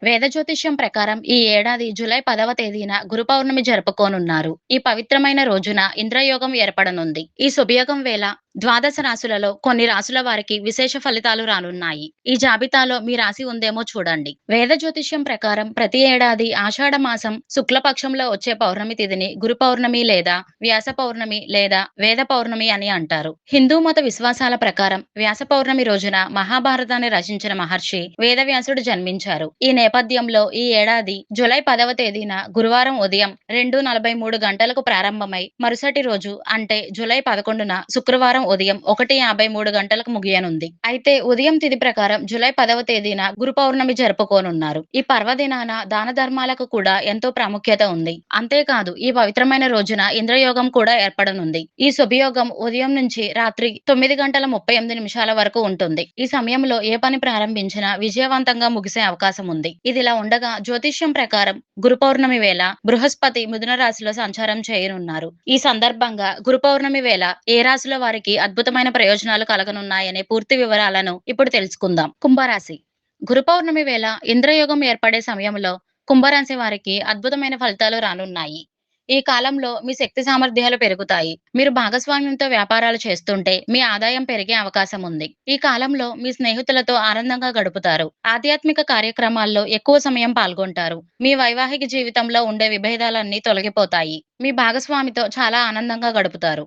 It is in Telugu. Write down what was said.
వేద జ్యోతిష్యం ప్రకారం ఈ ఏడాది జూలై 10వ తేదీన గురు పౌర్ణమి జరుపుకోనున్నారు. ఈ పవిత్రమైన రోజున ఇంద్రయోగం ఏర్పడనుంది. ఈ శుభయోగం వేళ ద్వాదశ రాశులలో కొన్ని రాశుల వారికి విశేష ఫలితాలు రానున్నాయి. ఈ జాబితాలో మీ రాశి ఉందేమో చూడండి. వేద జ్యోతిష్యం ప్రకారం ప్రతి ఏడాది ఆషాఢ మాసం శుక్లపక్షంలో వచ్చే పౌర్ణమి తిథిని గురు పౌర్ణమి లేదా వ్యాస పౌర్ణమి లేదా వేద పౌర్ణమి అని అంటారు. హిందూ మత విశ్వాసాల ప్రకారం వ్యాస పౌర్ణమి రోజున మహాభారతాన్ని రచించిన మహర్షి వేదవ్యాసుడు జన్మించారు. ఈ నేపథ్యంలో ఈ ఏడాది జూలై 10వ తేదీన గురువారం ఉదయం 2:43 గంటలకు ప్రారంభమై మరుసటి రోజు అంటే జూలై 11న శుక్రవారం ఉదయం 1:53 గంటలకు ముగియనుంది. అయితే ఉదయం తిథి ప్రకారం జూలై 10వ తేదీన గురు పౌర్ణమి జరుపుకోనున్నారు. ఈ పర్వదినాన దాన ధర్మాలకు కూడా ఎంతో ప్రాముఖ్యత ఉంది. అంతేకాదు ఈ పవిత్రమైన రోజున ఇంద్రయోగం కూడా ఏర్పడనుంది. ఈ శుభయోగం ఉదయం నుంచి రాత్రి 9:38 వరకు ఉంటుంది. ఈ సమయంలో ఏ పని ప్రారంభించినా విజయవంతంగా ముగిసే అవకాశం ఉంది. ఇదిలా ఉండగా జ్యోతిష్యం ప్రకారం గురు పౌర్ణమి వేళ బృహస్పతి మిథున రాశిలో సంచారం చేయనున్నారు. ఈ సందర్భంగా గురు పౌర్ణమి వేళ ఏ రాశుల వారికి అద్భుతమైన ప్రయోజనాలు కలగనున్నాయనే పూర్తి వివరాలను ఇప్పుడు తెలుసుకుందాం. కుంభరాశి. గురు పౌర్ణమి వేళ ఇంద్రయోగం ఏర్పడే సమయంలో కుంభరాశి వారికి అద్భుతమైన ఫలితాలు రానున్నాయి. ఈ కాలంలో మీ శక్తి సామర్థ్యాలు పెరుగుతాయి. మీరు భాగస్వామ్యంతో వ్యాపారాలు చేస్తుంటే మీ ఆదాయం పెరిగే అవకాశం ఉంది. ఈ కాలంలో మీ స్నేహితులతో ఆనందంగా గడుపుతారు. ఆధ్యాత్మిక కార్యక్రమాల్లో ఎక్కువ సమయం పాల్గొంటారు. మీ వైవాహిక జీవితంలో ఉండే విభేదాలన్నీ తొలగిపోతాయి. మీ భాగస్వామితో చాలా ఆనందంగా గడుపుతారు.